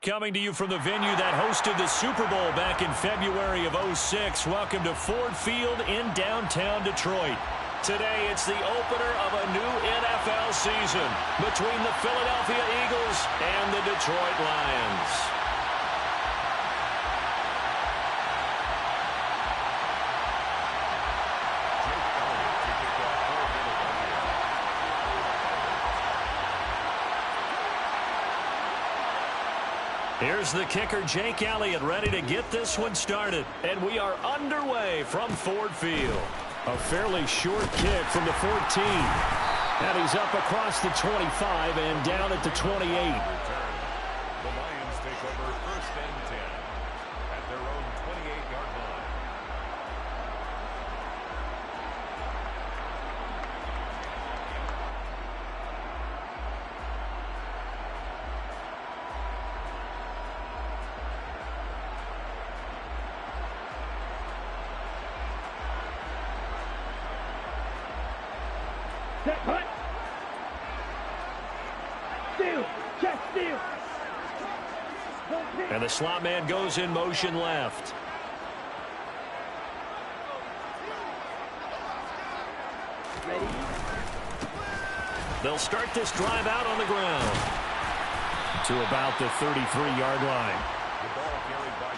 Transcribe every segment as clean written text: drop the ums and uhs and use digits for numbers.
Coming to you from the venue that hosted the Super Bowl back in February of '06. Welcome to Ford Field in downtown Detroit. Today, it's the opener of a new NFL season between the Philadelphia Eagles and the Detroit Lions. Here's the kicker, Jake Elliott, ready to get this one started. And we are underway from Ford Field. A fairly short kick from the 14. And he's up across the 25 and down at the 28. The Lions take over first and 10 at their own 28-yard line. Cut. Steal. Check steal. And the slot man goes in motion left. Ready? They'll start this drive out on the ground to about the 33-yard line.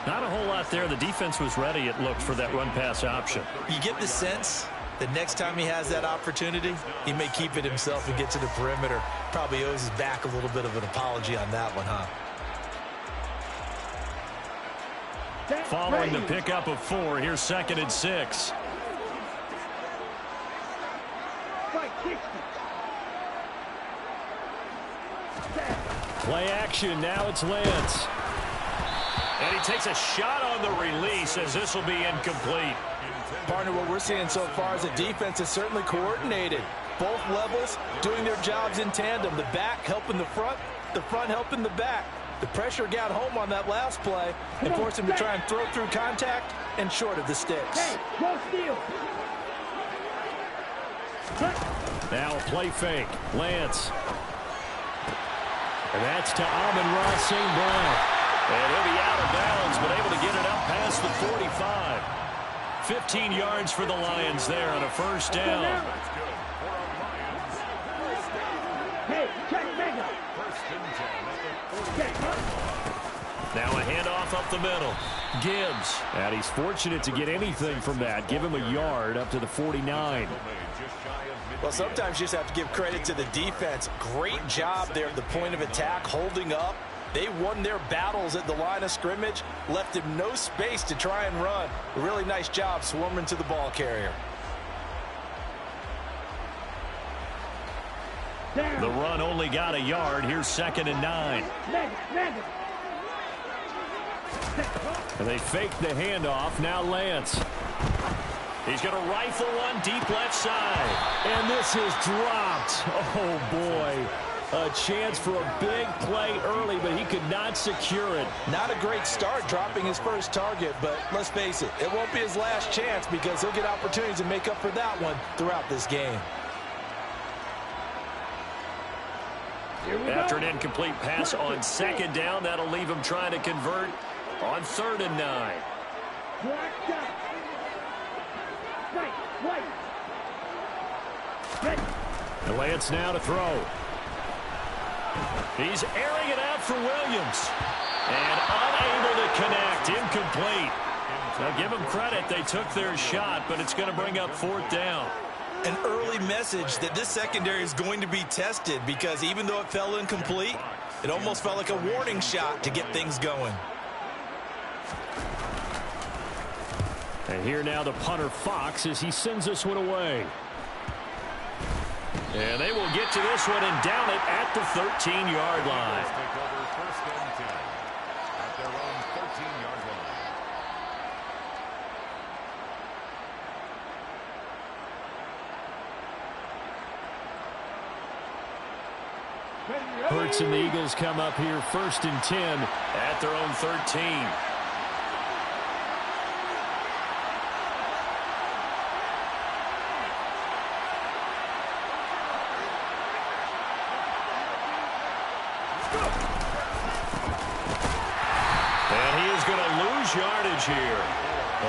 Not a whole lot there. The defense was ready, it looked, for that run-pass option. You get the sense that next time he has that opportunity, he may keep it himself and get to the perimeter. Probably owes his back a little bit of an apology on that one, huh? Following the pickup of 4, here's 2nd and 6. Play action, now it's Lance. And he takes a shot on the release as this will be incomplete. Partner, what we're seeing so far is the defense is certainly coordinated. Both levels doing their jobs in tandem. The back helping the front helping the back. The pressure got home on that last play and forced him to try and throw through contact and short of the sticks. Hey, go steal. Now a play fake. Lance. And that's to Amon-Ra St. Brown. And he'll be out of bounds, but able to get it up past the 45. 15 yards for the Lions there on a first down. Hey, check mega. Now a handoff up the middle. Gibbs. And he's fortunate to get anything from that. Give him a yard up to the 49. Well, sometimes you just have to give credit to the defense. Great job there at the point of attack, holding up. They won their battles at the line of scrimmage, left him no space to try and run. A really nice job swarming to the ball carrier. The run only got a yard. Here's 2nd and 9. And they fake the handoff. Now Lance. He's going to rifle one deep left side. And this is dropped. Oh, boy. A chance for a big play early, but he could not secure it. Not a great start dropping his first target, but let's face it, it won't be his last chance because he'll get opportunities to make up for that one throughout this game. After an incomplete pass on 2nd down, that'll leave him trying to convert on 3rd and 9. And Lance now to throw. He's airing it out for Williams. And unable to connect. Incomplete. Now give them credit. They took their shot, but it's going to bring up 4th down. An early message that this secondary is going to be tested because even though it fell incomplete, it almost felt like a warning shot to get things going. And here now the punter Fox as he sends this one away. And they will get to this one and down it at the 13-yard line. Take over first and 10 at their own 13-yard line. Hurts and the Eagles come up here 1st and 10 at their own 13. yardage here.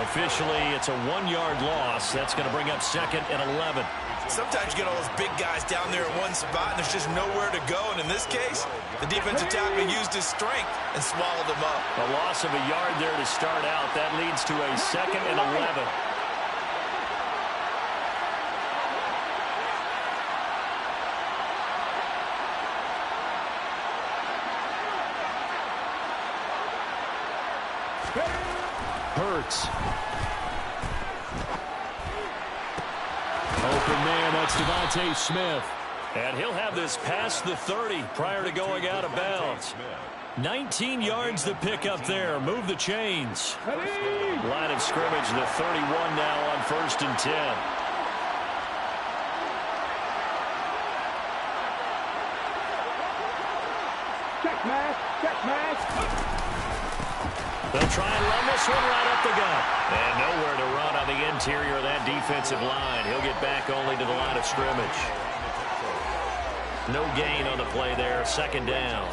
Officially, it's a 1-yard loss. That's going to bring up 2nd and 11. Sometimes you get all those big guys down there in one spot, and there's just nowhere to go. And in this case, the defensive tackle used his strength and swallowed him up. A loss of a yard there to start out. That leads to a 2nd and 11. Hurts. Open man, that's Devontae Smith. And he'll have this past the 30 prior to going out of bounds. 19 yards to pick up there. Move the chains. Line of scrimmage, the 31 now on 1st and 10. Check pass. They'll try and run this one right up the gut. And nowhere to run on the interior of that defensive line. He'll get back only to the line of scrimmage. No gain on the play there. 2nd down.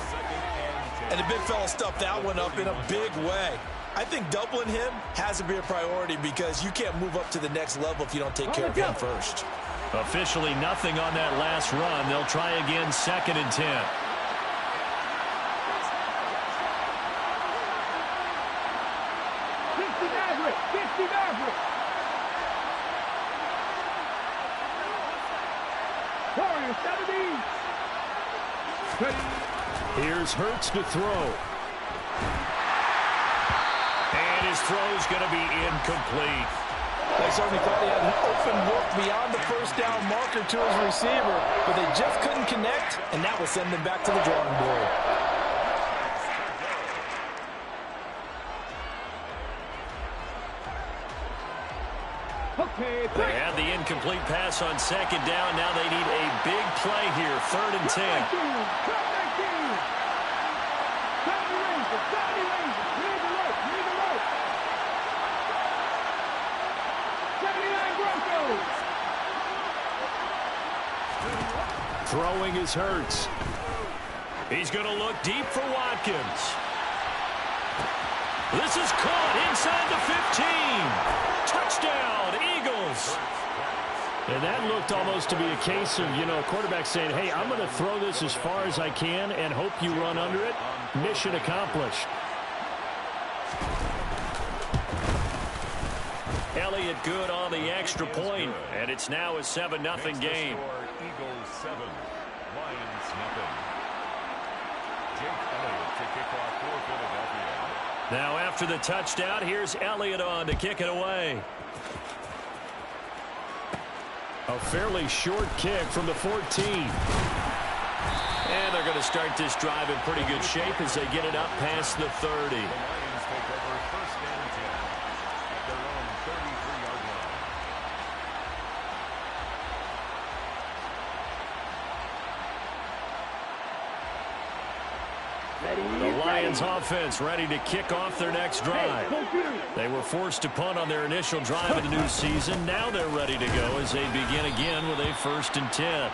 And the big fella stuffed that one up in a big way. I think doubling him has to be a priority because you can't move up to the next level if you don't take care of him first. Officially nothing on that last run. They'll try again 2nd and 10. Here's Hurts to throw. And his throw's going to be incomplete. They certainly thought he had an open look beyond the 1st down marker to his receiver, but they just couldn't connect, and that will send them back to the drawing board. They had the incomplete pass on 2nd down. Now they need a big play here. 3rd and 10. Throwing is Hurts. He's going to look deep for Watkins. This is caught inside the 15. Touchdown, Eagles. And that looked almost to be a case of, a quarterback saying, hey, I'm going to throw this as far as I can and hope you run under it. Mission accomplished. Elliott good on the extra point, and it's now a 7-0 game. Eagles 7, Lions nothing. Jake Elliott to kick off for Philadelphia. Now after the touchdown, here's Elliott on to kick it away. A fairly short kick from the 14. And they're going to start this drive in pretty good shape as they get it up past the 30. The Lions take over 1st and 10 at their own 33-yard line. The Lions offense ready to kick off their next drive. They were forced to punt on their initial drive of the new season. Now they're ready to go as they begin again with a 1st and 10.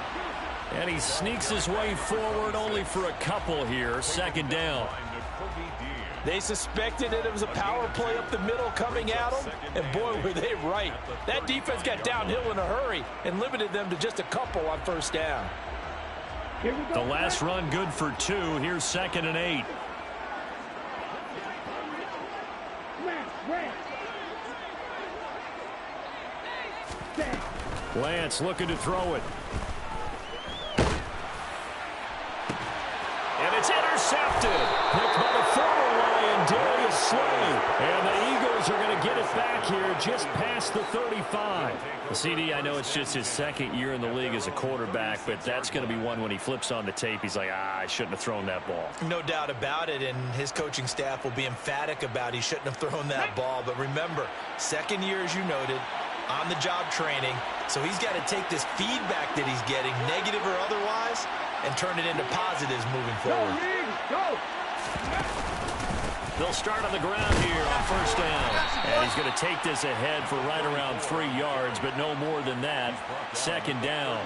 And he sneaks his way forward only for a couple here. 2nd down. They suspected it was a power play up the middle coming at them, and boy, were they right. That defense got downhill in a hurry and limited them to just a couple on 1st down. The last run good for 2. Here's 2nd and 8. Lance looking to throw it. And it's intercepted. Picked by the former Lion, Darius Slay. And the Eagles are going to get it back here just past the 35. The CD, I know it's just his 2nd year in the league as a quarterback, but that's going to be one when he flips on the tape. He's like, I shouldn't have thrown that ball. No doubt about it, and his coaching staff will be emphatic about he shouldn't have thrown that ball. But remember, 2nd year, as you noted, on-the-job training. So he's got to take this feedback that he's getting, negative or otherwise, and turn it into positives moving forward. They'll start on the ground here on 1st down. And he's going to take this ahead for right around 3 yards, but no more than that. 2nd down.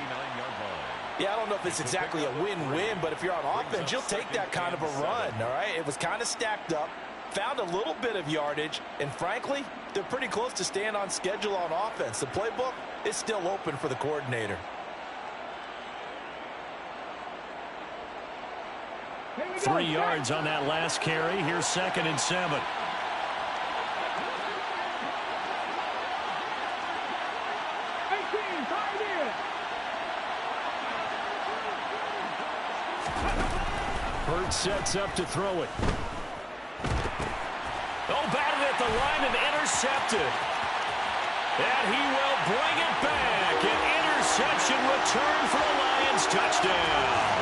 Yeah, I don't know if it's exactly a win-win, but if you're on offense, you'll take that kind of a run, all right? It was kind of stacked up. found a little bit of yardage, and frankly, they're pretty close to staying on schedule on offense. The playbook is still open for the coordinator. 3 yards on that last carry. Here's 2nd and 7. Hurts sets up to throw it. Oh, batted at the line and intercepted. And he will bring it back. An interception return for the Lions. Touchdown.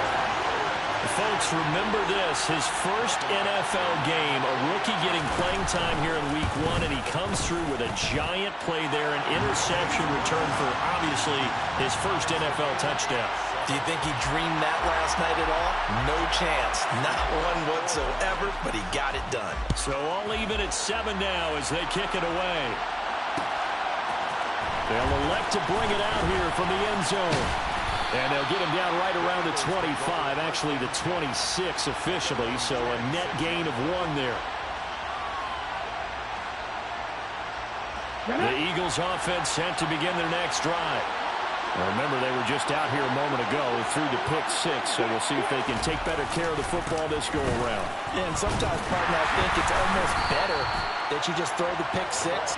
Folks, remember this, his first NFL game, a rookie getting playing time here in week 1, and he comes through with a giant play there, an interception return for, obviously, his first NFL touchdown. Do you think he dreamed that last night at all? No chance. Not one whatsoever, but he got it done. So all even at 7 now as they kick it away. They'll elect to bring it out here from the end zone. And they'll get him down right around the 25, actually the 26 officially, so a net gain of 1 there. The Eagles offense set to begin their next drive. Now remember, they were just out here a moment ago through the pick 6, so we'll see if they can take better care of the football this go-around. Yeah, and sometimes, partner, I think it's almost better that you just throw the pick 6.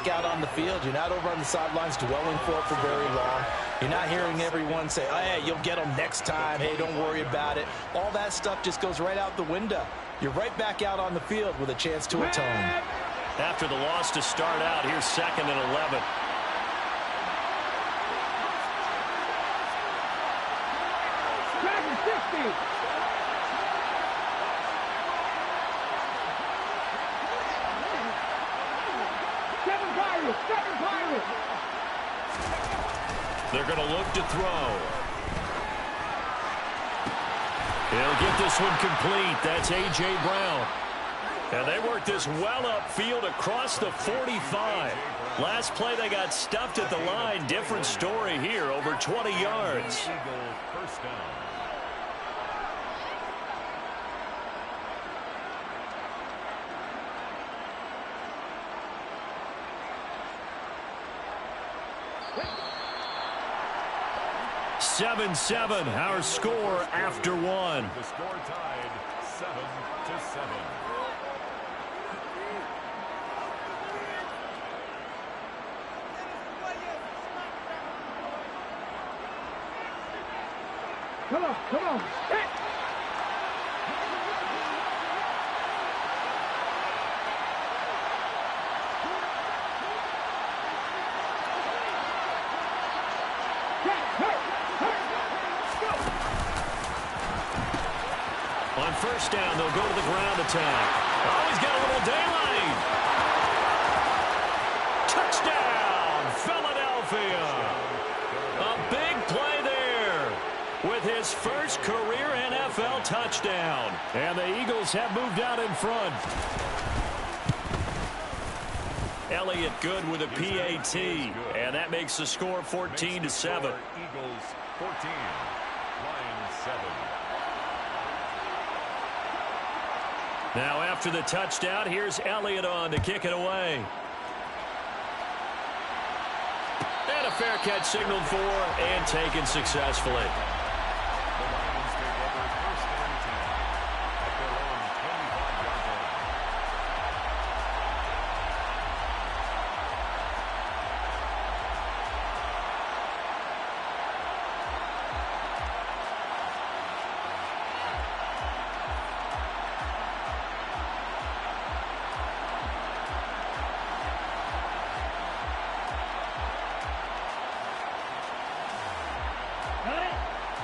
Out on the field, you're not over on the sidelines dwelling for it for very long. You're not hearing everyone say, oh, hey, you'll get them next time, hey, don't worry about it. All that stuff just goes right out the window. You're right back out on the field with a chance to atone. After the loss to start out, here's 2nd and 11. They're going to look to throw. He'll get this one complete. That's A.J. Brown. And they work this well upfield across the 45. Last play they got stuffed at the line. Different story here, over 20 yards. First down. Seven, our score after 1. The score tied 7-7. Come on. Hit. On first down, they'll go to the ground attack. Oh, he's got a little daylight. Touchdown, Philadelphia. A big play there with his first career NFL touchdown. And the Eagles have moved out in front. Elliott good with a PAT, and that makes the score 14-7. Eagles 14, Lions 7. Now after the touchdown, here's Elliott on to kick it away. And a fair catch signaled for and taken successfully. The Lions take over first and 10 at their own 25-yard line.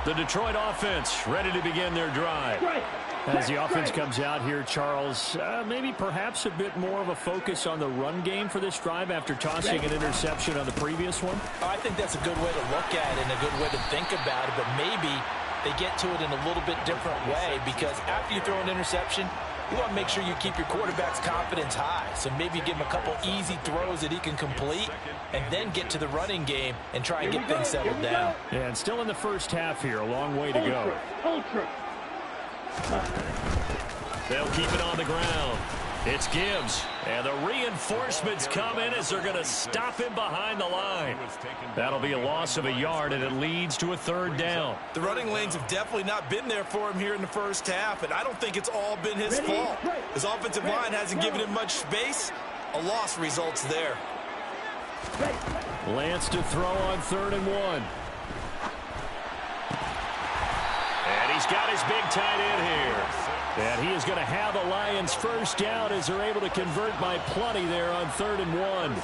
The Detroit offense ready to begin their drive. As the offense comes out here, Charles, maybe perhaps a bit more of a focus on the run game for this drive after tossing an interception on the previous one? I think that's a good way to look at it and a good way to think about it, but maybe they get to it in a little bit different way, because after you throw an interception, you want to make sure you keep your quarterback's confidence high. So maybe give him a couple easy throws that he can complete and then get to the running game and try and get things settled down. Yeah, and still in the first half here, a long way to go. They'll keep it on the ground. It's Gibbs, and the reinforcements come in as they're going to stop him behind the line. That'll be a loss of a yard, and it leads to a third down. The running lanes have definitely not been there for him here in the first half, and I don't think it's all been his fault. His offensive line hasn't given him much space. A loss results there. Lance to throw on 3rd and 1. And he's got his big tight end here. And he is going to have the Lions first down as they're able to convert by plenty there on 3rd and 1.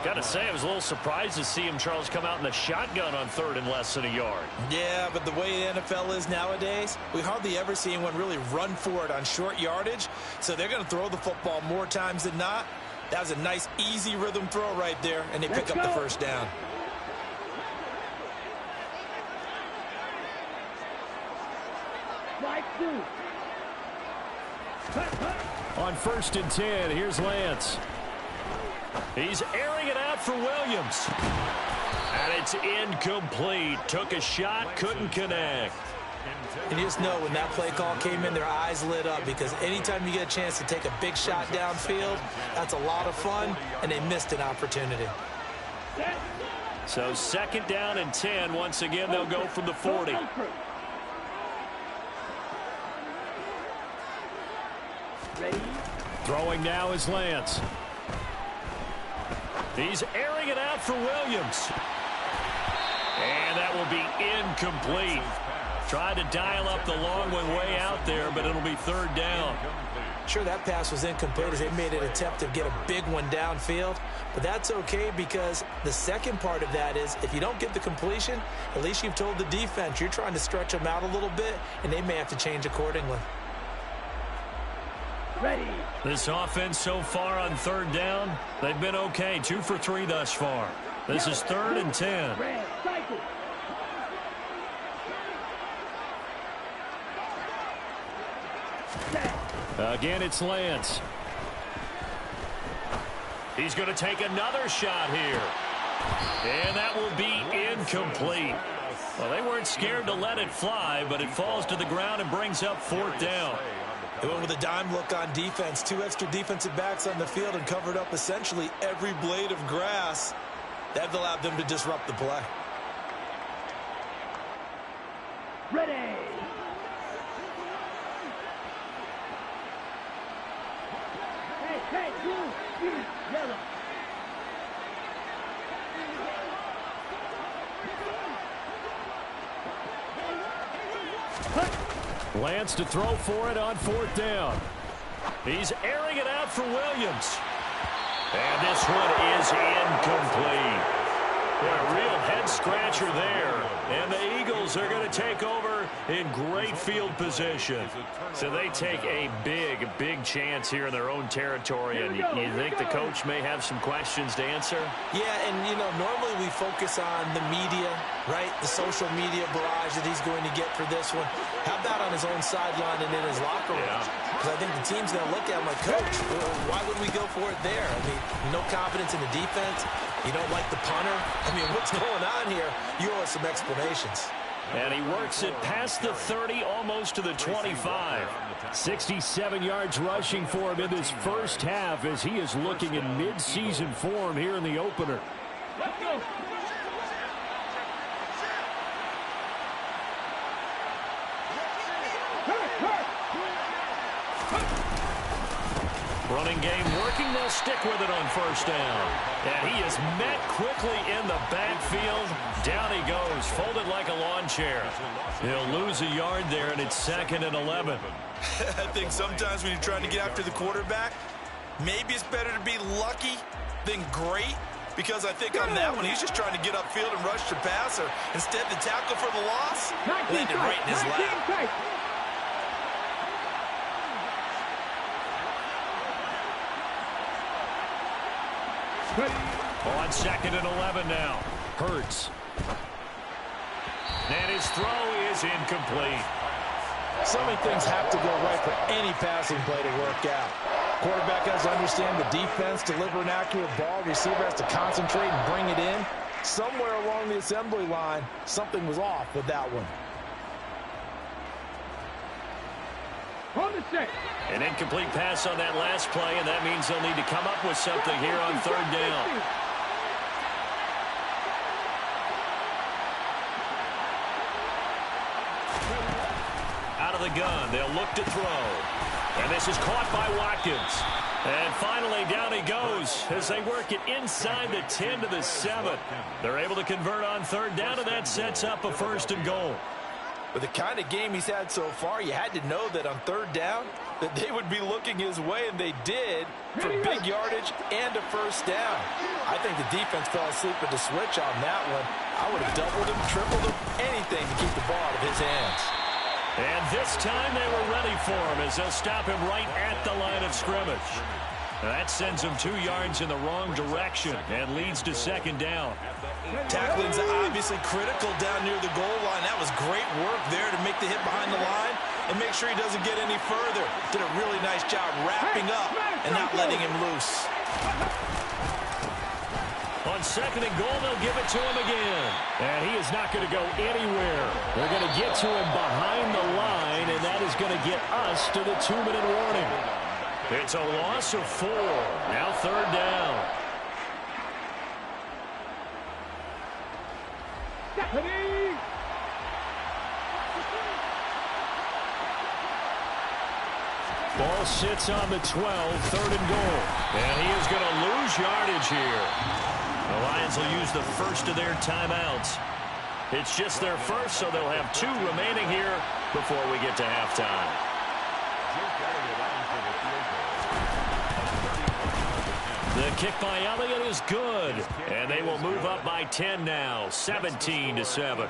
Got to say, I was a little surprised to see him, Charles, come out in the shotgun on 3rd and less than a yard. Yeah, but the way the NFL is nowadays, we hardly ever see anyone really run for it on short yardage. So they're going to throw the football more times than not. That was a nice, easy rhythm throw right there, and they pick up the first down. On 1st and 10, here's Lance. He's airing it out for Williams. And it's incomplete. Took a shot, couldn't connect. And you just know when that play call came in, their eyes lit up, because anytime you get a chance to take a big shot downfield, that's a lot of fun, and they missed an opportunity. So 2nd down and 10. Once again, they'll go from the 40. Throwing now is Lance. He's airing it out for Williams. And that will be incomplete. Tried to dial up the long one way out there, but it'll be 3rd down. Sure, that pass was incomplete as they made an attempt to get a big one downfield, but that's okay, because the second part of that is if you don't get the completion, at least you've told the defense you're trying to stretch them out a little bit, and they may have to change accordingly. Ready. This offense so far on 3rd down, they've been okay. 2 for 3 thus far. This is 3rd and 10. Red cycle. Again, it's Lance. He's going to take another shot here. And that will be incomplete. Well, they weren't scared to let it fly, but it falls to the ground and brings up 4th down. They went with a dime look on defense. 2 extra defensive backs on the field and covered up essentially every blade of grass. That allowed them to disrupt the play. Ready. Hey, blue, yellow. Lance to throw for it on 4th down. He's airing it out for Williams. And this one is incomplete. A real head-scratcher there. And the Eagles are going to take over in great field position. So they take a big, big chance here in their own territory. And you think the coach may have some questions to answer? Yeah, and, normally we focus on the media, right? The social media barrage that he's going to get for this one. How about on his own sideline and in his locker room? Because I think the team's going to look at him like, Coach, why would we go for it there? I mean, no confidence in the defense. You don't like the punter. I mean, what's going on here? You owe us some explanations. And he works it past the 30, almost to the 25. 67 yards rushing for him in this first half as he is looking in mid-season form here in the opener. Let's go. Running game working. They'll stick with it on 1st down. And he is met quickly in the backfield. Down he goes, folded like a lawn chair. He'll lose a yard there, and it's 2nd and 11. I think sometimes when you're trying to get after the quarterback, maybe it's better to be lucky than great. because I think on that one, he's just trying to get upfield and rush the passer. Instead, the tackle for the loss landed right in his lap. On 2nd and 11 now. Hurts. And his throw is incomplete. So many things have to go right for any passing play to work out. Quarterback has to understand the defense, deliver an accurate ball. Receiver has to concentrate and bring it in. Somewhere along the assembly line, something was off with that one. On the set. An incomplete pass on that last play, and that means they'll need to come up with something here on 3rd down. Out of the gun, they'll look to throw. And this is caught by Watkins. And finally, down he goes as they work it inside the 10 to the 7. They're able to convert on 3rd down, and that sets up a 1st and goal. With the kind of game he's had so far, you had to know that on 3rd down that they would be looking his way, and they did, for big yardage and a 1st down. I think the defense fell asleep at the switch on that one. I would have doubled him, tripled him, anything to keep the ball out of his hands. And this time they were ready for him as they'll stop him right at the line of scrimmage. Now that sends him 2 yards in the wrong direction and leads to 2nd down. Tackling's obviously critical down near the goal line. That was great work there to make the hit behind the line and make sure he doesn't get any further. Did a really nice job wrapping up and not letting him loose. On 2nd and goal, they'll give it to him again. And he is not going to go anywhere. They're going to get to him behind the line, and that is going to get us to the 2-minute warning. It's a loss of 4. Now 3rd down. Ball sits on the 12, 3rd and goal. And he is going to lose yardage here. The Lions will use the first of their timeouts. It's just their first, so they'll have 2 remaining here before we get to halftime. The kick by Elliott is good, and they will move up by 10 now, 17-7.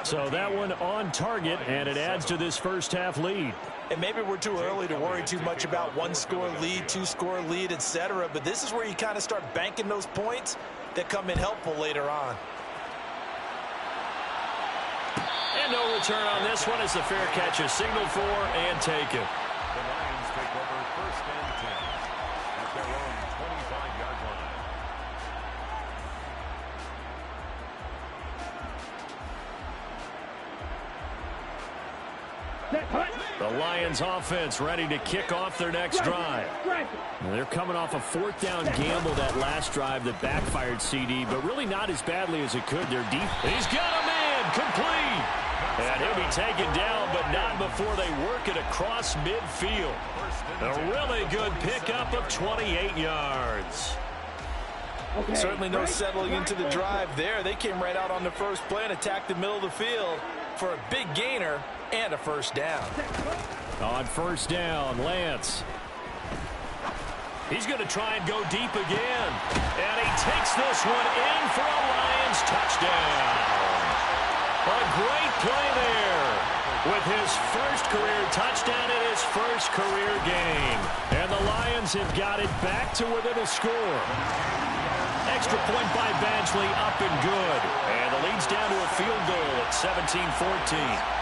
So that one on target, and it adds to this first half lead. And maybe we're too early to worry too much about 1-score lead, 2-score lead, etc. But this is where you kind of start banking those points that come in helpful later on. And no return on this one as the fair catch is signaled for and taken. The Lions take over 1st and 10 at their own 25-yard line. The Lions offense ready to kick off their next drive. They're coming off a 4th down gamble that last drive that backfired CD, but really not as badly as it could. Their deep. He's got a man complete. And he'll be taken down, but not before they work it across midfield. A really good pickup of 28 yards. Certainly no settling into the drive there. They came right out on the first play and attacked the middle of the field for a big gainer and a 1st down. On 1st down, Lance. He's going to try and go deep again. And he takes this one in for a Lions touchdown. A great play there with his first career touchdown in his first career game. And the Lions have got it back to within a score. Extra point by Badgley, up and good. And the lead's down to a field goal at 17-14.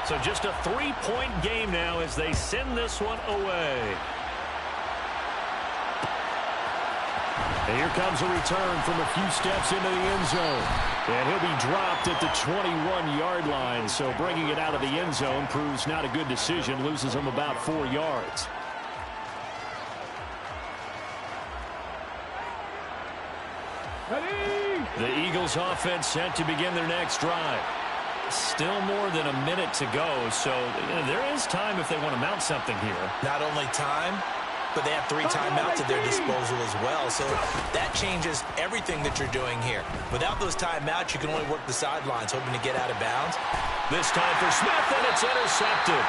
So just a 3-point game now as they send this one away. And here comes a return from a few steps into the end zone. And he'll be dropped at the 21-yard line. So bringing it out of the end zone proves not a good decision. Loses him about 4 yards. The Eagles offense set to begin their next drive. Still more than a minute to go, so there is time if they want to mount something here. Not only time, but they have 3 timeouts at their disposal as well. So that changes everything that you're doing here. Without those timeouts, you can only work the sidelines, hoping to get out of bounds. This time for Smith, and it's intercepted.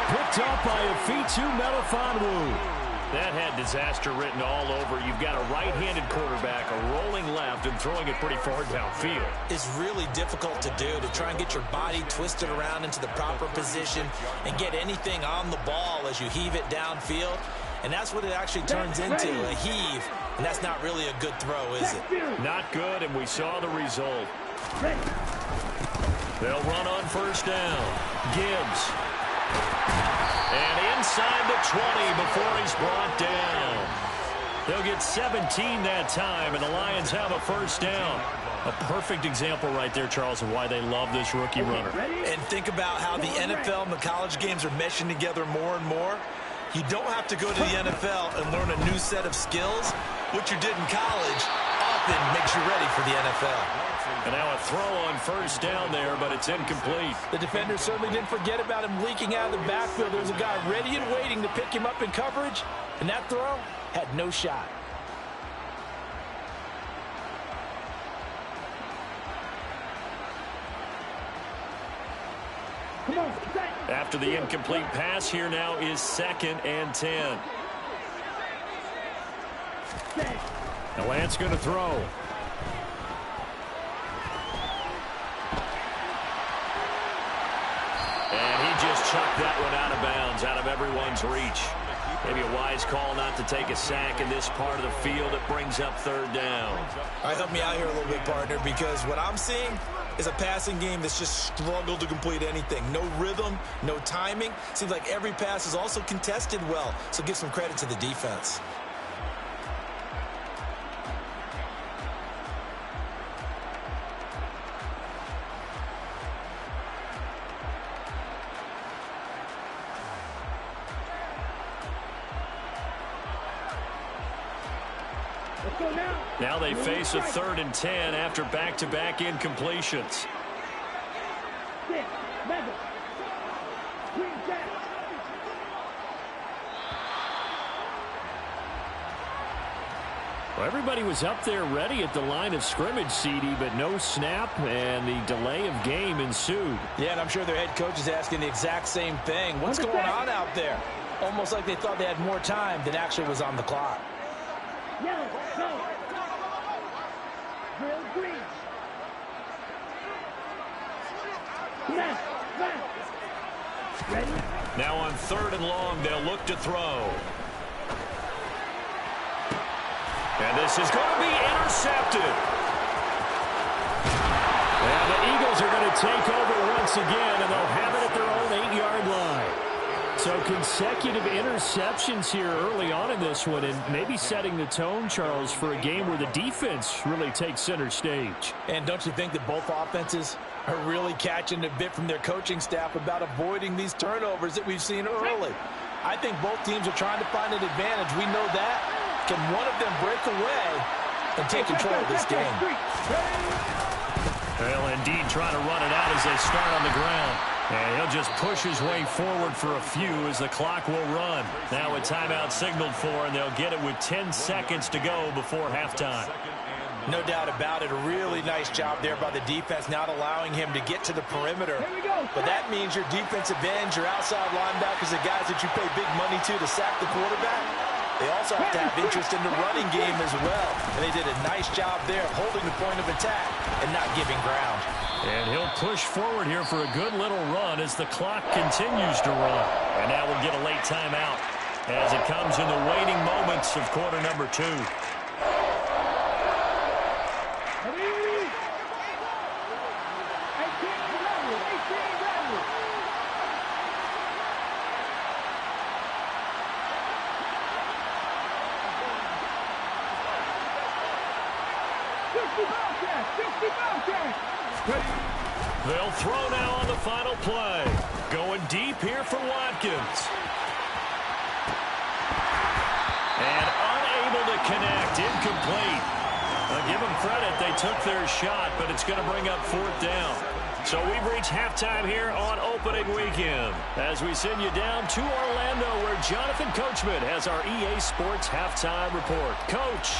Picked up by Afitu Melifonwu. That had disaster written all over. You've got a right-handed quarterback, a rolling left, and throwing it pretty far downfield. It's really difficult to do, to try and get your body twisted around into the proper position and get anything on the ball as you heave it downfield. And that's what it actually turns into, a heave. And that's not really a good throw, is it? Not good, and we saw the result. They'll run on first down. Gibbs. And inside the 20 before he's brought down. They'll get 17 that time, and the Lions have a first down. A perfect example right there, Charles, of why they love this rookie runner. And think about how the NFL and the college games are meshing together more and more. You don't have to go to the NFL and learn a new set of skills. What you did in college often makes you ready for the NFL. And now a throw on first down there, but it's incomplete. The defender certainly didn't forget about him leaking out of the backfield. There's a guy ready and waiting to pick him up in coverage, and that throw had no shot. After the incomplete pass, here now is 2nd and 10. Now Lance going to throw. And he just chucked that one out of bounds, out of everyone's reach. Maybe a wise call not to take a sack in this part of the field. It brings up 3rd down. All right, help me out here a little bit, partner, because what I'm seeing is a passing game that's just struggled to complete anything. No rhythm, no timing. Seems like every pass is also contested well, so give some credit to the defense. Now they face a 3rd and 10 after back-to-back incompletions. Well, everybody was up there ready at the line of scrimmage, CD, but no snap, and the delay of game ensued. Yeah, and I'm sure their head coach is asking the exact same thing. What's going on out there? Almost like they thought they had more time than actually was on the clock. Now on 3rd and long, they'll look to throw. And this is going to be intercepted. And the Eagles are going to take over once again, and they'll have it at their own 8-yard line. So consecutive interceptions here early on in this one, and maybe setting the tone, Charles, for a game where the defense really takes center stage. And don't you think that both offenses are really catching a bit from their coaching staff about avoiding these turnovers that we've seen early? I think both teams are trying to find an advantage. We know that. Can one of them break away and take control of this game? Well, indeed, trying to run it out as they start on the ground. And he'll just push his way forward for a few as the clock will run. Now a timeout signaled for, and they'll get it with 10 seconds to go before halftime. No doubt about it. A really nice job there by the defense, not allowing him to get to the perimeter. But that means your defensive ends, your outside linebackers, the guys that you pay big money to sack the quarterback, they also have to have interest in the running game as well. And they did a nice job there holding the point of attack and not giving ground. And he'll push forward here for a good little run as the clock continues to run. And now we'll get a late timeout as it comes in the waning moments of quarter number 2. They'll throw now on the final play. Going deep here for Watkins. And unable to connect. Incomplete. I'll give them credit. They took their shot, but it's going to bring up 4th down. So we've reached halftime here on opening weekend as we send you down to Orlando where Jonathan Coachman has our EA Sports halftime report. Coach.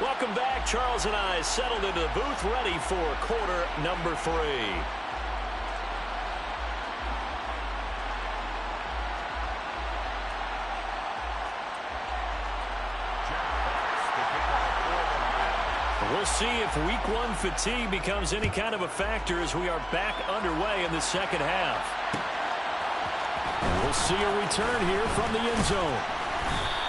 Welcome back. Charles and I settled into the booth ready for quarter number 3. We'll see if week 1 fatigue becomes any kind of a factor as we are back underway in the second half. We'll see a return here from the end zone.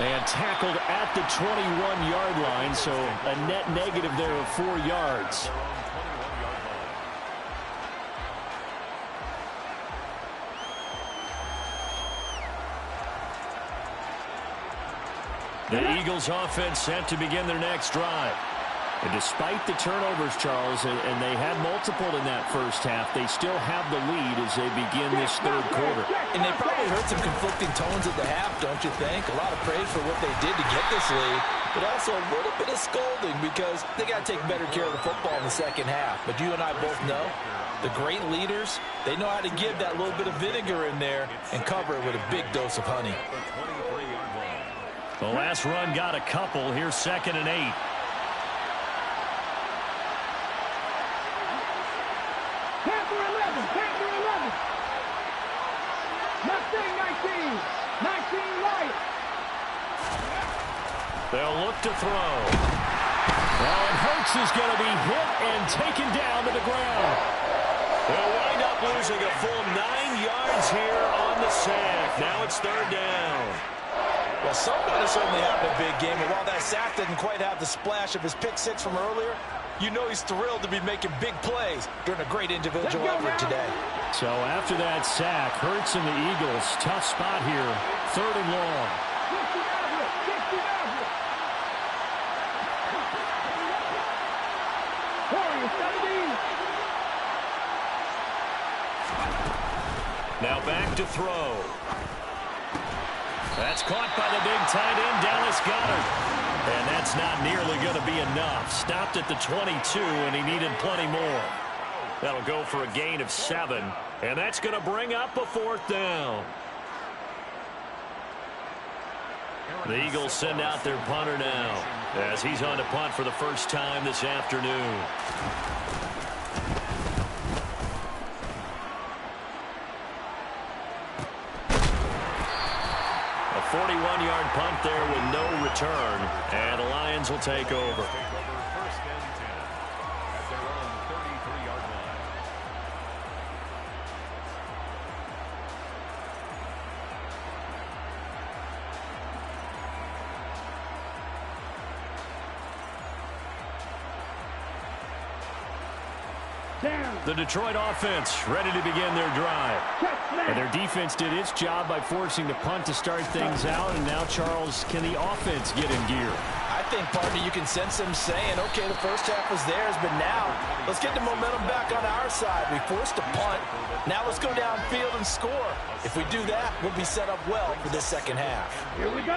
And tackled at the 21-yard line, so a net negative there of 4 yards. The Eagles offense set to begin their next drive. And despite the turnovers, Charles, and they had multiple in that first half, they still have the lead as they begin this third quarter. And they probably heard some conflicting tones at the half, don't you think? A lot of praise for what they did to get this lead, but also a little bit of scolding because they got to take better care of the football in the second half. But you and I both know the great leaders, they know how to give that little bit of vinegar in there and cover it with a big dose of honey. The last run got a couple. Here's 2nd and 8. They'll look to throw. Well, and Hurts is going to be hit and taken down to the ground. They'll wind up losing a full 9 yards here on the sack. Now it's 3rd down. Well, somebody certainly having a big game, and while that sack didn't quite have the splash of his pick 6 from earlier, you know he's thrilled to be making big plays during a great individual effort today. So after that sack, Hurts and the Eagles, tough spot here, 3rd and long. Now back to throw. That's caught by the big tight end, Dallas Goedert. And that's not nearly going to be enough. Stopped at the 22, and he needed plenty more. That'll go for a gain of 7. And that's going to bring up a 4th down. The Eagles send out their punter now as he's on to punt for the first time this afternoon. A 41-yard punt there with no return, and the Lions will take over. 1st and 10 at their own 33-yard line. The Detroit offense ready to begin their drive. And their defense did its job by forcing the punt to start things out. And now, Charles, can the offense get in gear? I think, partner, you can sense them saying, okay, the first half was theirs, but now let's get the momentum back on our side. We forced a punt. Now let's go downfield and score. If we do that, we'll be set up well for this second half. Here we go.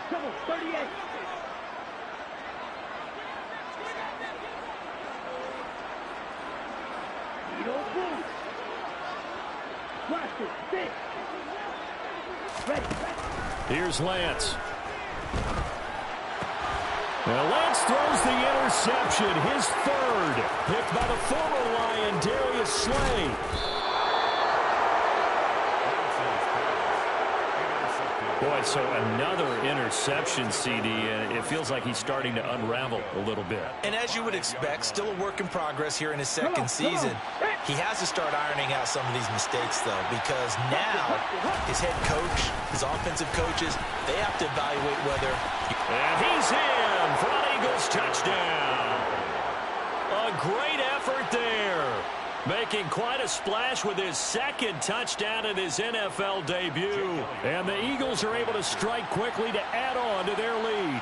Come on, 38. Here's Lance. Now Lance throws the interception, his 3rd, picked by the former Lion, Darius Slay. Boy, so another interception, CD, and it feels like he's starting to unravel a little bit. And as you would expect, still a work in progress here in his second season. He has to start ironing out some of these mistakes, though, because now his head coach, his offensive coaches, they have to evaluate whether... And he's in for an Eagles touchdown. A great effort there. Making quite a splash with his 2nd touchdown in his NFL debut. And the Eagles are able to strike quickly to add on to their lead.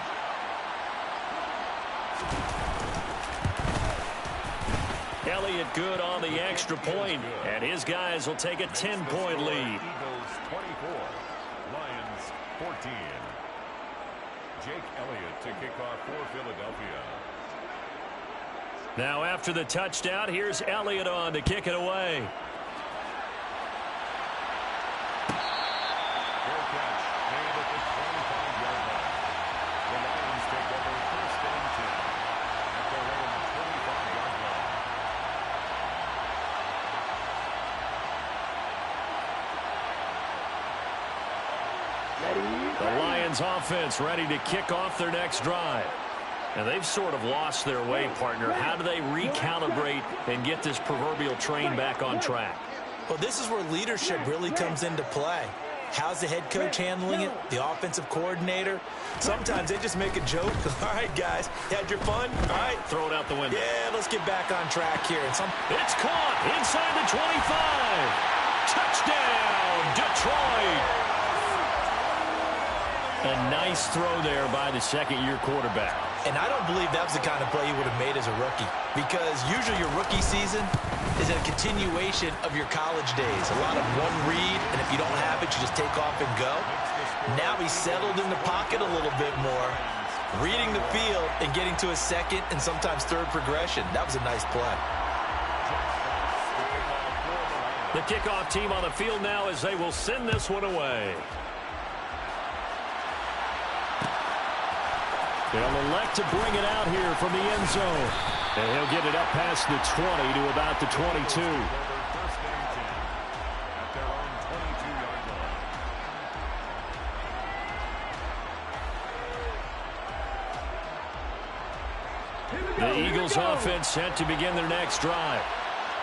Elliott good on the extra point, and his guys will take a 10-point lead. Eagles 24, Lions 14. Jake Elliott to kick off for Philadelphia. Now after the touchdown, here's Elliott on to kick it away. Fair catch made at the 25-yard line. The Lions take over first and 10 at their own 25-yard line. The Lions offense ready to kick off their next drive. And they've sort of lost their way, partner. How do they recalibrate and get this proverbial train back on track? Well, this is where leadership really comes into play. How's the head coach handling it? The offensive coordinator? Sometimes they just make a joke. All right, guys, you had your fun? All right. Throw it out the window. Yeah, let's get back on track here. It's caught inside the 25. Touchdown, Detroit. A nice throw there by the second-year quarterback. And I don't believe that was the kind of play you would have made as a rookie, because usually your rookie season is a continuation of your college days. A lot of one read, and if you don't have it, you just take off and go. Now he's settled in the pocket a little bit more, reading the field and getting to a second and sometimes third progression. That was a nice play. The kickoff team on the field now as they will send this one away. They'll elect to bring it out here from the end zone. And he'll get it up past the 20 to about the 22. First and 10 at their own 22-yard line. The Eagles offense set to begin their next drive.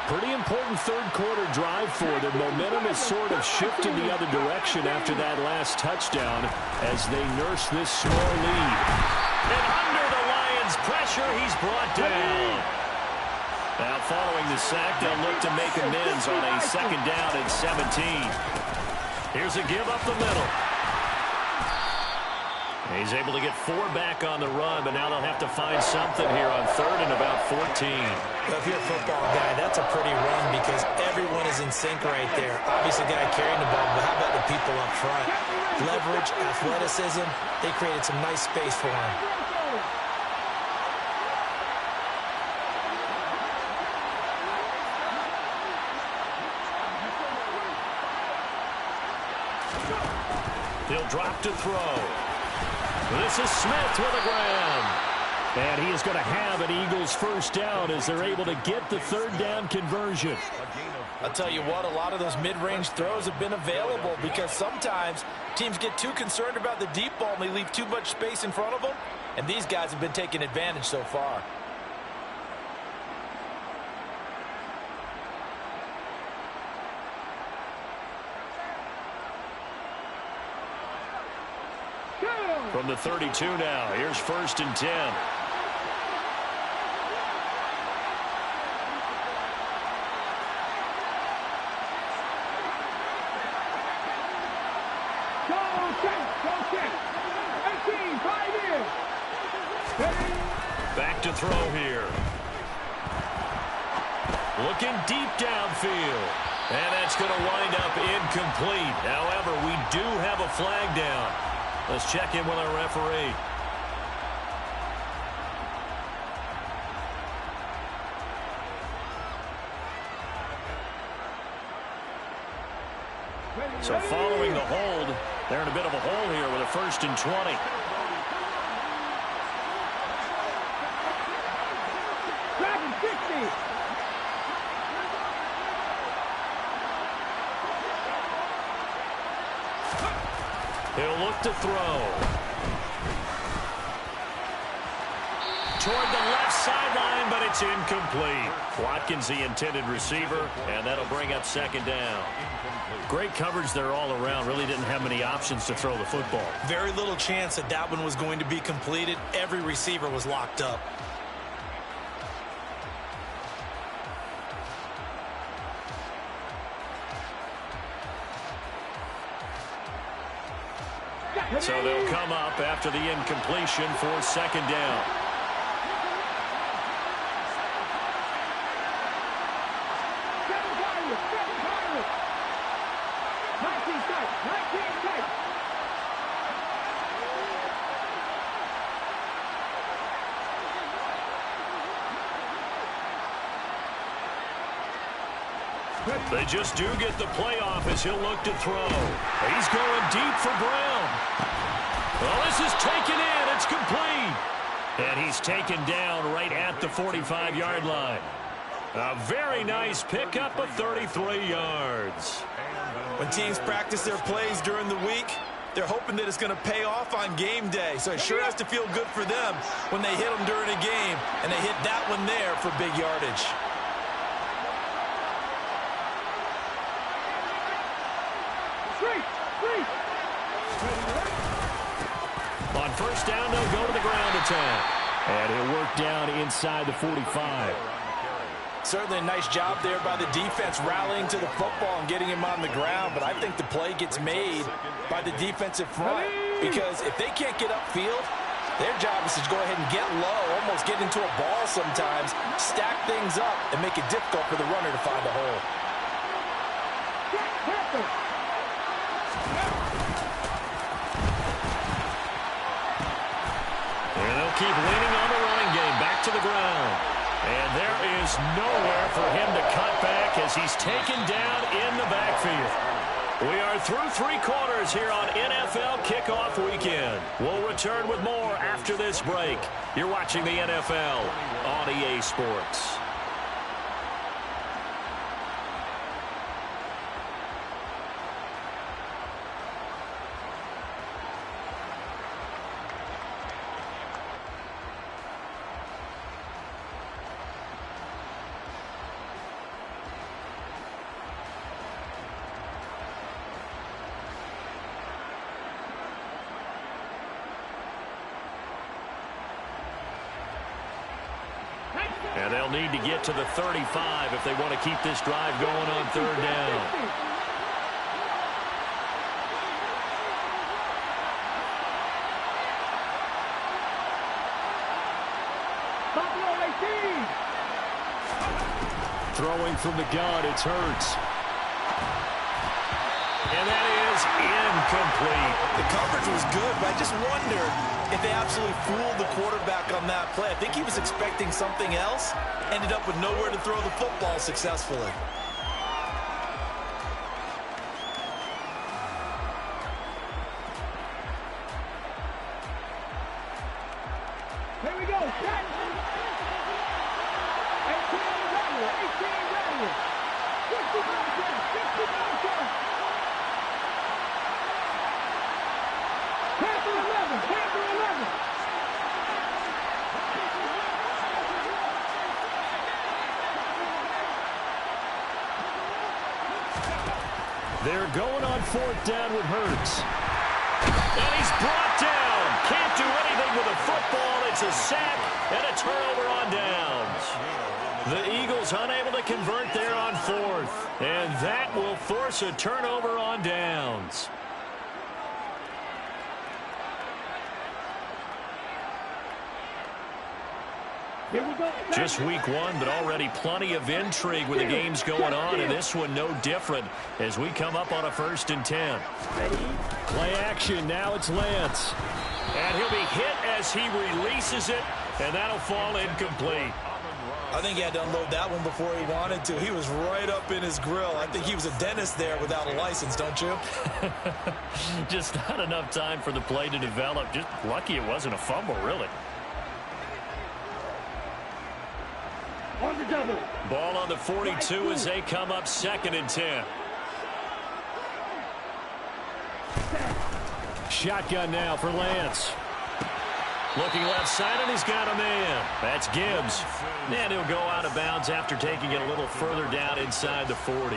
Pretty important third-quarter drive for them. Momentum has sort of shifted the other direction after that last touchdown as they nurse this small lead. And under the Lions' pressure, he's brought down. Now, following the sack, they'll look to make amends on a second down and 17. Here's a give up the middle. He's able to get 4 back on the run, but now they'll have to find something here on third and about 14. Well, if you're a football guy, that's a pretty run because everyone is in sync right there. Obviously, the guy carrying the ball, but how about the people up front? Leverage, athleticism, they created some nice space for him. He'll drop to throw. This is Smith with a grab. And he is going to have an Eagles first down as they're able to get the third down conversion. I'll tell you what, a lot of those mid-range throws have been available because sometimes teams get too concerned about the deep ball and they leave too much space in front of them. And these guys have been taking advantage so far. From the 32 now, here's first and 10. Back to throw here. Looking deep downfield. And that's going to wind up incomplete. However, we do have a flag down. Let's check in with our referee. So following the hold, they're in a bit of a hole here with a first and 20. He'll look to throw. Toward the left sideline, but it's incomplete. Watkins, the intended receiver, and that'll bring up second down. Great coverage there all around. Really didn't have many options to throw the football. Very little chance that that one was going to be completed. Every receiver was locked up. So they'll come up after the incompletion for second down. They just do get the playoff as he'll look to throw. He's going deep for Brown. Well, this is taken in. It's complete. And he's taken down right at the 45-yard line. A very nice pickup of 33 yards. When teams practice their plays during the week, they're hoping that it's going to pay off on game day. So it sure has to feel good for them when they hit them during a game, and they hit that one there for big yardage. On first down, they'll go to the ground attack. And he'll work down inside the 45. Certainly a nice job there by the defense rallying to the football and getting him on the ground, but I think the play gets made by the defensive front because if they can't get upfield, their job is to go ahead and get low, almost get into a ball sometimes, stack things up, and make it difficult for the runner to find a hole. And they'll keep leaning on the running game, back to the ground. And there is nowhere for him to cut back as he's taken down in the backfield. We are through 3 quarters here on NFL Kickoff Weekend. We'll return with more after this break. You're watching the NFL on EA Sports. And they'll need to get to the 35 if they want to keep this drive going on third down. Throwing from the gun, it's Hurts. And that is incomplete. The coverage was good, but I just wonder if they absolutely fooled the quarterback on that play. I think he was expecting something else, ended up with nowhere to throw the football successfully. Here we go. 18 Rattler. 60 Panther 11. They're going on fourth down with Hurts. And he's brought down. Can't do anything with the football. It's a sack and a turnover on downs. The Eagles unable to convert there on fourth. And that will force a turnover on downs. Here we go. Just week 1, but already plenty of intrigue with the games going on, and this one no different as we come up on a 1st and 10. Play action. Now it's Lance. And he'll be hit as he releases it, and that'll fall incomplete. I think he had to unload that one before he wanted to. He was right up in his grill. I think he was a dentist there without a license, don't you? Just not enough time for the play to develop. Just lucky it wasn't a fumble, really. On the double. Ball on the 42 as they come up 2nd and 10. Shotgun now for Lance. Looking left side, and he's got a man. That's Gibbs. And he'll go out of bounds after taking it a little further down inside the 40.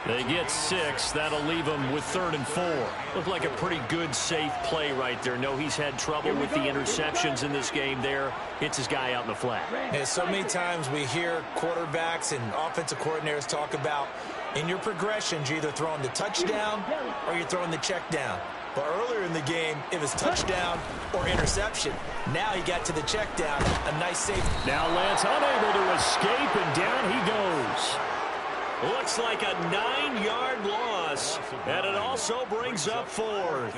They get 6. That'll leave them with 3rd and 4. Looked like a pretty good, safe play right there. No, he's had trouble with the interceptions in this game there. Hits his guy out in the flat. Yeah, so many times we hear quarterbacks and offensive coordinators talk about in your progressions, you're either throwing the touchdown or you're throwing the check down. But earlier in the game, it was touchdown or interception. Now he got to the check down. A nice save. Now Lance unable to escape, and down he goes. Looks like a 9-yard loss, and it also brings up 4th.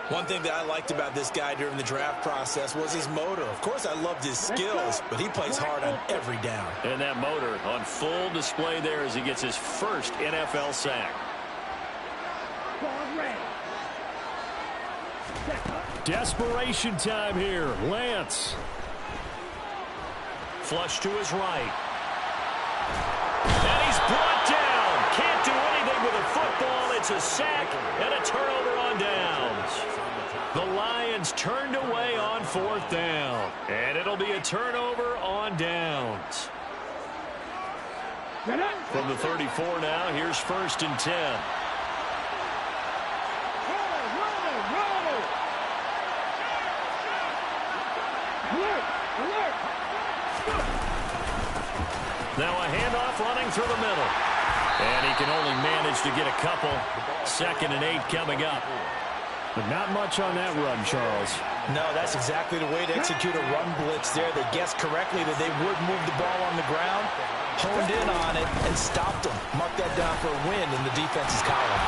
One thing that I liked about this guy during the draft process was his motor. Of course, I loved his skills, but he plays hard on every down. And that motor on full display there as he gets his first NFL sack. Desperation time here. Lance. Flush to his right. And he's brought down. Can't do anything with a football. It's a sack and a turnover on downs. The Lions turned away on 4th down. And it'll be a turnover on downs. From the 34 now, here's 1st and 10. Now a handoff running through the middle. And he can only manage to get a couple. 2nd and 8 coming up. But not much on that run, Charles. No, that's exactly the way to execute a run blitz there. They guessed correctly that they would move the ball on the ground, honed in on it, and stopped them. Mark that down for a win in the defense's column.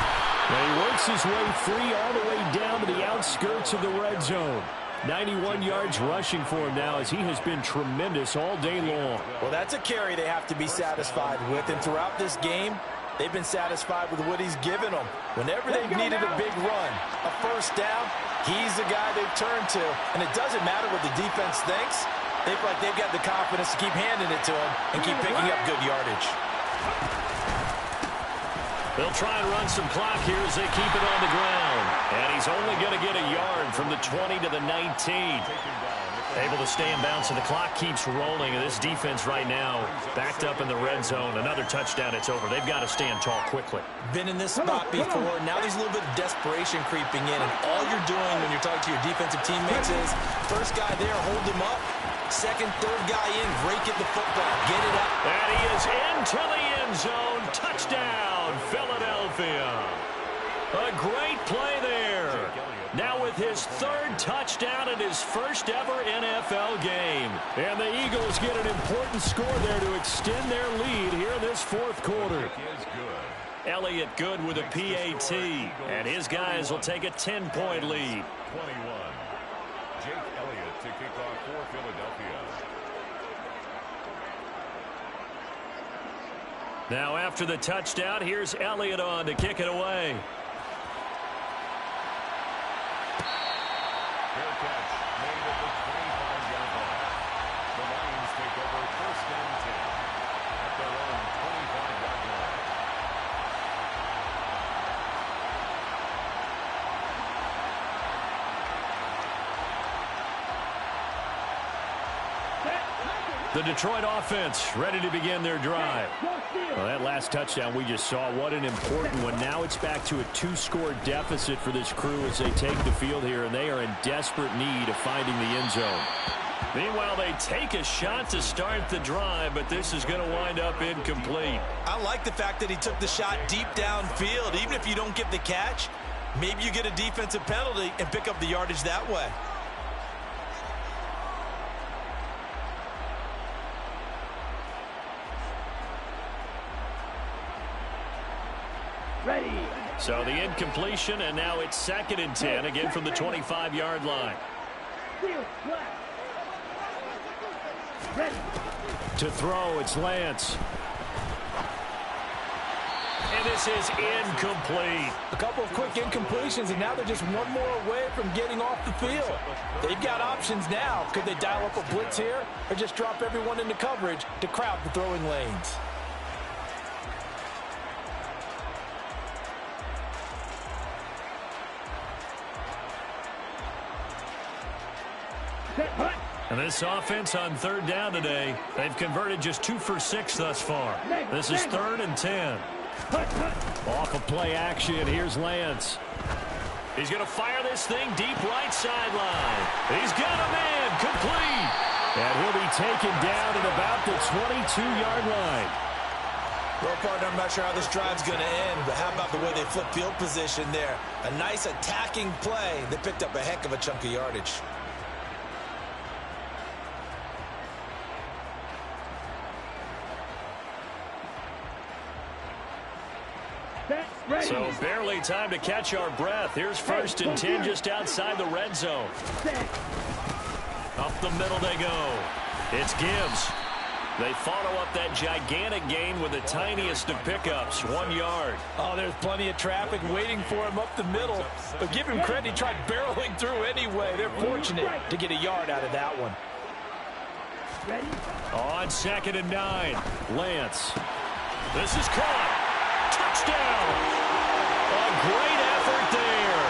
Now he works his way free all the way down to the outskirts of the red zone. 91 yards rushing for him now as he has been tremendous all day long. Well, that's a carry they have to be satisfied with. And throughout this game, they've been satisfied with what he's given them. Whenever they've needed a big run, a 1st down, he's the guy they've turned to. And it doesn't matter what the defense thinks. They feel like they've got the confidence to keep handing it to him and keep picking up good yardage. They'll try and run some clock here as they keep it on the ground. And he's only going to get a yard from the 20 to the 19. Able to stay in bounds, so the clock keeps rolling. And this defense right now backed up in the red zone. Another touchdown, it's over. They've got to stand tall quickly. Been in this spot before. Now there's a little bit of desperation creeping in. And all you're doing when you're talking to your defensive teammates is, first guy there, hold him up. 2nd, 3rd guy in, rake at the football. Get it up. And he is into the end zone. Touchdown, Philadelphia. A great play there. Now with his 3rd touchdown in his first ever NFL game. And the Eagles get an important score there to extend their lead here in this 4th quarter. Elliott good with a PAT. And his guys will take a 10-point lead. 21. Jake Elliott to kick off for Philadelphia. Now after the touchdown, here's Elliott on to kick it away. Fair catch made at the 25-yard line. The Lions take over 1st and 10 at their own 25-yard line. The Detroit offense ready to begin their drive. Well, that last touchdown we just saw, what an important one. Now it's back to a 2-score deficit for this crew as they take the field here, and they are in desperate need of finding the end zone. Meanwhile, they take a shot to start the drive, but this is going to wind up incomplete. I like the fact that he took the shot deep downfield. Even if you don't get the catch, maybe you get a defensive penalty and pick up the yardage that way. Ready. So the incompletion, and now it's 2nd and 10, again from the 25-yard line. Ready. To throw, it's Lance. And this is incomplete. A couple of quick incompletions, and now they're just one more away from getting off the field. They've got options now. Could they dial up a blitz here or just drop everyone into coverage to crowd the throwing lanes? And this offense on 3rd down today, they've converted just 2 for 6 thus far. This is 3rd and 10. Off of play action, here's Lance. He's going to fire this thing deep right sideline. He's got a man, complete. And he'll be taken down at about the 22-yard line. Well, partner, I'm not sure how this drive's going to end, but how about the way they flip field position there? A nice attacking play. They picked up a heck of a chunk of yardage. Set. Ready. So barely time to catch our breath. Here's 1st and 10 just outside the red zone. Set. Up the middle they go. It's Gibbs. They follow up that gigantic gain with the tiniest of pickups, 1 yard. Oh, there's plenty of traffic waiting for him up the middle. But give him credit, he tried barreling through anyway. They're fortunate to get a yard out of that one. Ready. On 2nd and 9, Lance. This is caught. Touchdown. A great effort there.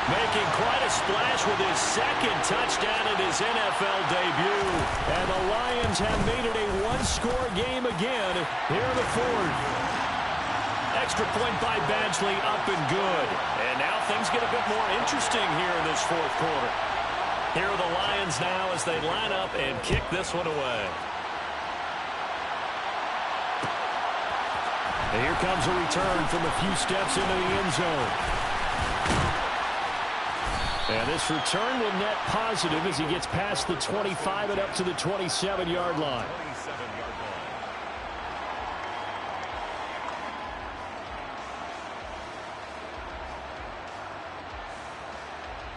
Making quite a splash with his 2nd touchdown in his NFL debut. And the Lions have made it a one-score game again here in the 4th. Extra point by Badgley, up and good. And now things get a bit more interesting here in this 4th quarter. Here are the Lions now as they line up and kick this one away. And here comes a return from a few steps into the end zone. And this return will net positive as he gets past the 25 and up to the 27-yard line.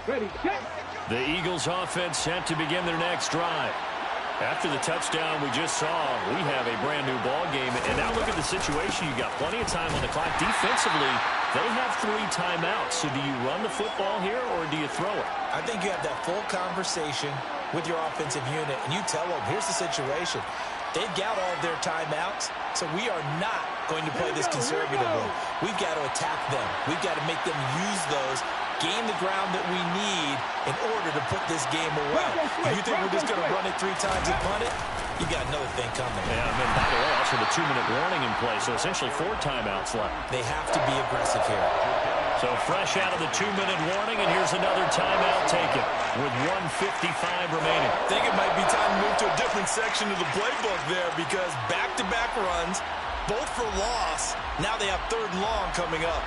Ready. Set. The Eagles offense set to begin their next drive. After the touchdown we just saw, we have a brand new ball game. And now look at the situation. You got plenty of time on the clock. Defensively, they have 3 timeouts. So do you run the football here or do you throw it? I think you have that full conversation with your offensive unit, and you tell them, here's the situation. They've got all of their timeouts, so we are not going to play this conservatively. We've got to attack them. We've got to make them use those, gain the ground that we need in order to put this game away. If you think we're just going to run it 3 times and punt it, you got another thing coming. Yeah, and then by the way, also the 2-minute warning in play, so essentially 4 timeouts left. They have to be aggressive here. So fresh out of the 2-minute warning, and here's another timeout taken with 1:55 remaining. I think it might be time to move to a different section of the playbook there because back-to-back runs, both for loss. Now they have 3rd and long coming up.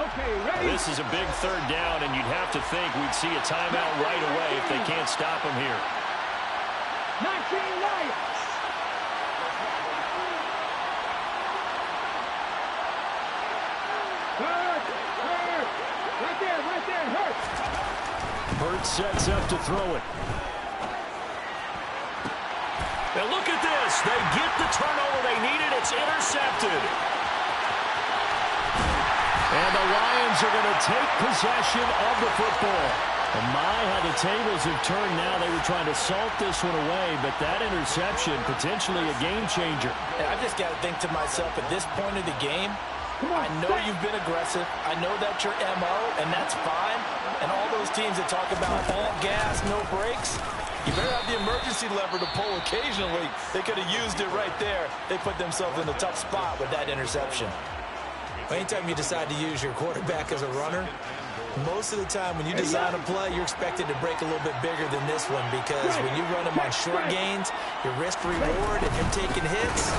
Okay, ready. This is a big 3rd down, and you'd have to think we'd see a timeout right away if they can't stop him here. 19 Lions. Right there, Hurts. Hurts sets up to throw it. And look at this. They get the turnover they needed. It's intercepted. And the Lions are going to take possession of the football. And my, how the tables have turned now. They were trying to salt this one away, but that interception, potentially a game changer. And I just got to think to myself, at this point of the game, I know you've been aggressive. I know that's your MO, and that's fine. And all those teams that talk about all gas, no brakes, you better have the emergency lever to pull occasionally. They could have used it right there. They put themselves in a tough spot with that interception. Anytime you decide to use your quarterback as a runner, most of the time when you design a play, you're expected to break a little bit bigger than this one because when you run him on short gains, your risk-reward and him taking hits,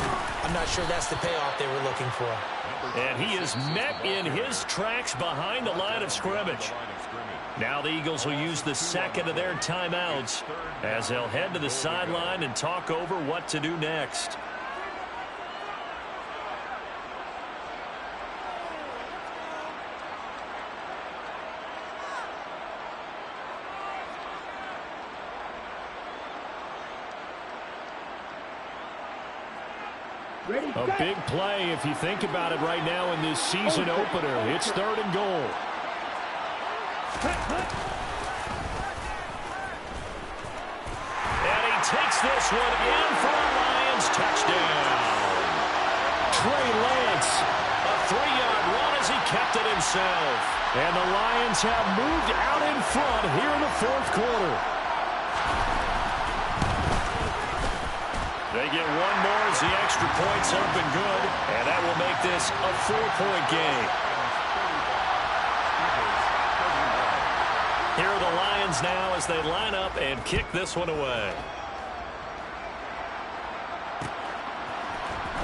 I'm not sure that's the payoff they were looking for. And he is met in his tracks behind the line of scrimmage. Now the Eagles will use the 2nd of their timeouts as they'll head to the sideline and talk over what to do next. A big play if you think about it right now in this season opener. It's 3rd and goal. And he takes this one in for a Lions touchdown. Trey Lance, a 3-yard run as he kept it himself. And the Lions have moved out in front here in the 4th quarter. They get one more as the extra point's up and good, and that will make this a 4-point game. Here are the Lions now as they line up and kick this one away.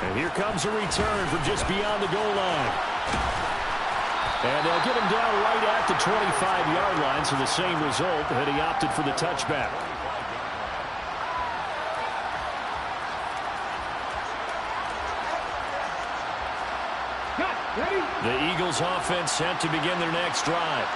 And here comes a return from just beyond the goal line. And they'll get him down right at the 25-yard line, so the same result, and he opted for the touchback. Ready? The Eagles offense set to begin their next drive.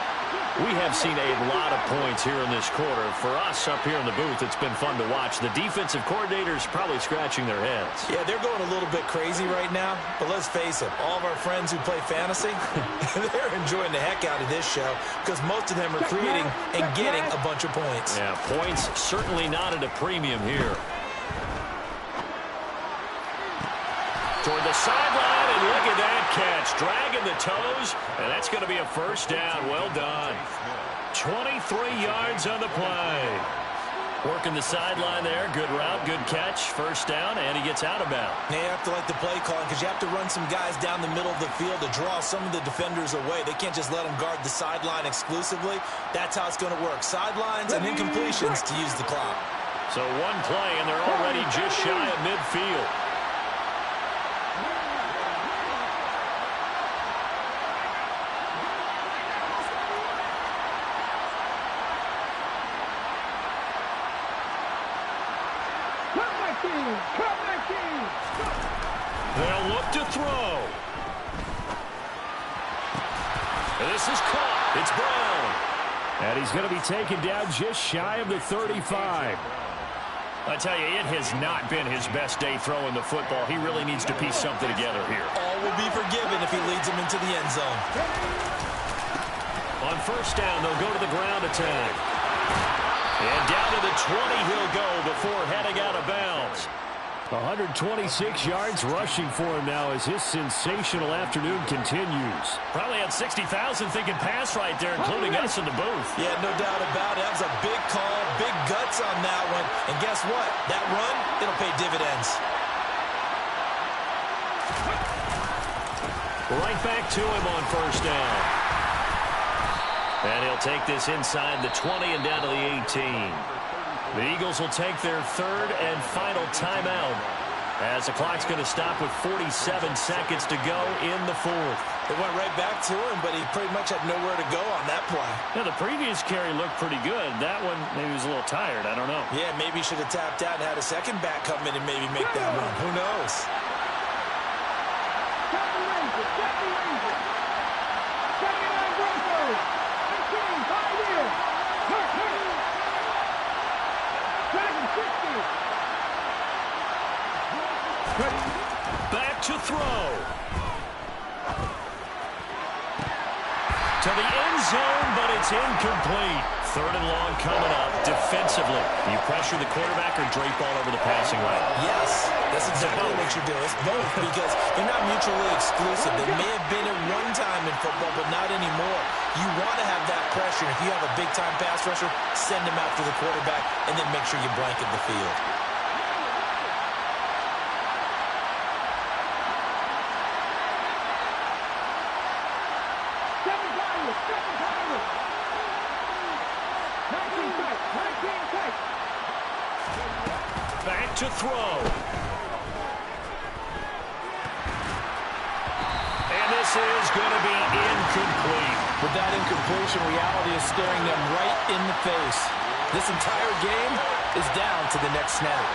We have seen a lot of points here in this quarter. For us up here in the booth, it's been fun to watch. The defensive coordinators probably scratching their heads. Yeah, they're going a little bit crazy right now, but let's face it, all of our friends who play fantasy, they're enjoying the heck out of this show because most of them are creating and getting a bunch of points. Yeah, points certainly not at a premium here. Toward the sideline, and look at that catch. Dragging the toes, and that's going to be a first down. Well done. 23 yards on the play. Working the sideline there. Good route, good catch. First down, and he gets out of bounds. They have to like the play calling because you have to run some guys down the middle of the field to draw some of the defenders away. They can't just let them guard the sideline exclusively. That's how it's going to work. Sidelines and incompletions to use the clock. So one play, and they're already just shy of midfield. They'll look to throw. This is caught. It's Brown. And he's going to be taken down just shy of the 35. I tell you, it has not been his best day throwing the football. He really needs to piece something together here. All will be forgiven if he leads them into the end zone. On first down, they'll go to the ground attack. And down to the 20 he'll go before heading out of bounds. 126 yards rushing for him now as his sensational afternoon continues. Probably had 60,000 thinking pass right there, including us in the booth. Yeah, no doubt about it. That was a big call, big guts on that one. And guess what? That run, it'll pay dividends. Right back to him on first down. And he'll take this inside the 20 and down to the 18. The Eagles will take their third and final timeout as the clock's going to stop with 47 seconds to go in the fourth. They went right back to him, but he pretty much had nowhere to go on that play. Yeah, the previous carry looked pretty good. That one, maybe he was a little tired. I don't know. Yeah, maybe he should have tapped out and had a second back come in and maybe make that run. Who knows? Back to throw. To the end zone, but it's incomplete. Third and long coming up defensively. You pressure the quarterback or drape all over the passing lane? Yes, that's exactly what you do. It's both because they're not mutually exclusive. They may have been at one time in football, but not anymore. You want to have that pressure. If you have a big-time pass rusher, send him after the quarterback, and then make sure you blanket the field. Back to throw. And this is going to be incomplete. With that incompletion, reality is staring them right in the face. This entire game is down to the next snap.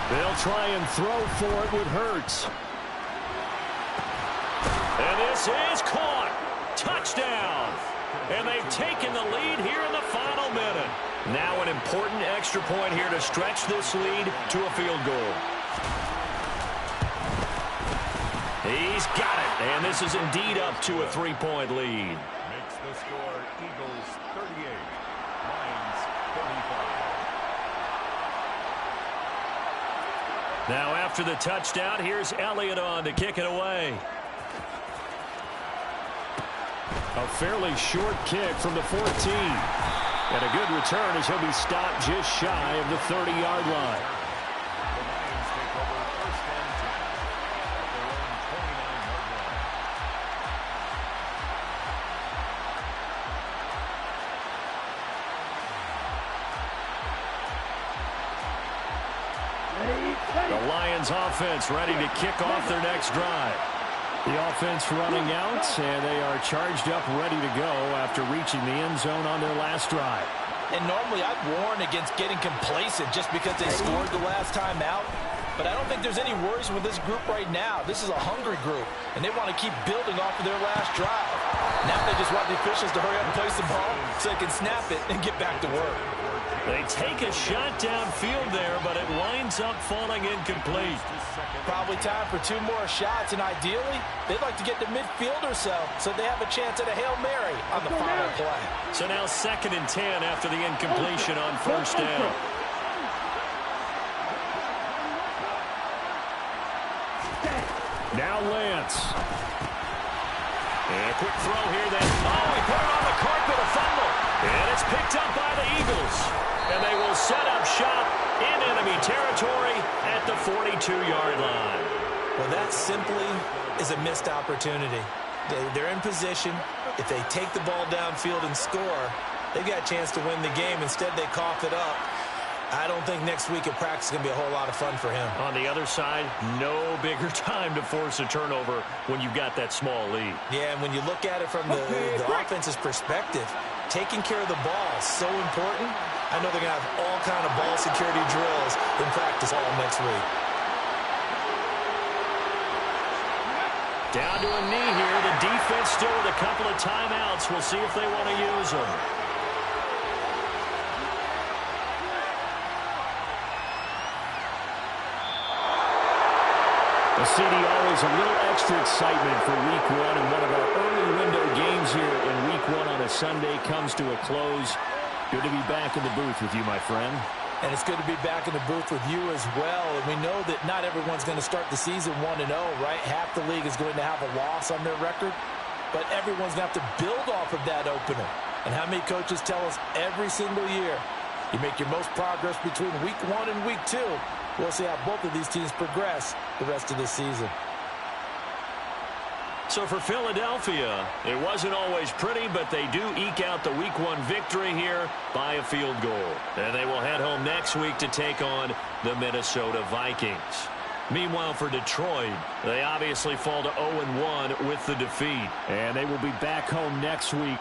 They'll try and throw for it with Hurts. And this is caught. Touchdown. And they've taken the lead here in the final minute. Now an important extra point here to stretch this lead to a field goal. He's got it. And this is indeed up to a three-point lead. Makes the score Eagles 38, Lions 35. Now after the touchdown, here's Elliott on to kick it away. A fairly short kick from the 14. And a good return as he'll be stopped just shy of the 30-yard line. The Lions take over first and The Lions offense ready to kick off their next drive. The offense running out, and they are charged up, ready to go after reaching the end zone on their last drive. And normally I'd warn against getting complacent just because they scored the last time out. But I don't think there's any worries with this group right now. This is a hungry group, and they want to keep building off of their last drive. Now they just want the officials to hurry up and place the ball so they can snap it and get back to work. They take a shot downfield there, but it winds up falling incomplete. Probably time for 2 more shots, and ideally, they'd like to get to midfield or so they have a chance at a Hail Mary on the final play. So now 2nd and 10 after the incompletion on first down. Now Lance. And a quick throw here then. Oh, he put it on the carpet, a fumble. And it's picked up by the Eagles. And they will set up shop in enemy territory at the 42-yard line. Well, that simply is a missed opportunity. They're in position. If they take the ball downfield and score, they've got a chance to win the game. Instead, they cough it up. I don't think next week at practice is going to be a whole lot of fun for him. On the other side, no bigger time to force a turnover when you've got that small lead. Yeah, and when you look at it from the offense's perspective, taking care of the ball is so important. I know they're going to have all kind of ball security drills in practice all next week. Down to a knee here. The defense still with a couple of timeouts. We'll see if they want to use them. CD, always a little extra excitement for Week 1, and one of our early window games here in Week 1 on a Sunday comes to a close. Good to be back in the booth with you, my friend. And it's good to be back in the booth with you as well. And we know that not everyone's going to start the season 1-0, right? Half the league is going to have a loss on their record, but everyone's going to have to build off of that opener. And how many coaches tell us every single year, you make your most progress between Week 1 and Week 2. We'll see how both of these teams progress the rest of this season. So for Philadelphia, it wasn't always pretty, but they do eke out the Week 1 victory here by a field goal. And they will head home next week to take on the Minnesota Vikings. Meanwhile, for Detroit, they obviously fall to 0-1 with the defeat. And they will be back home next week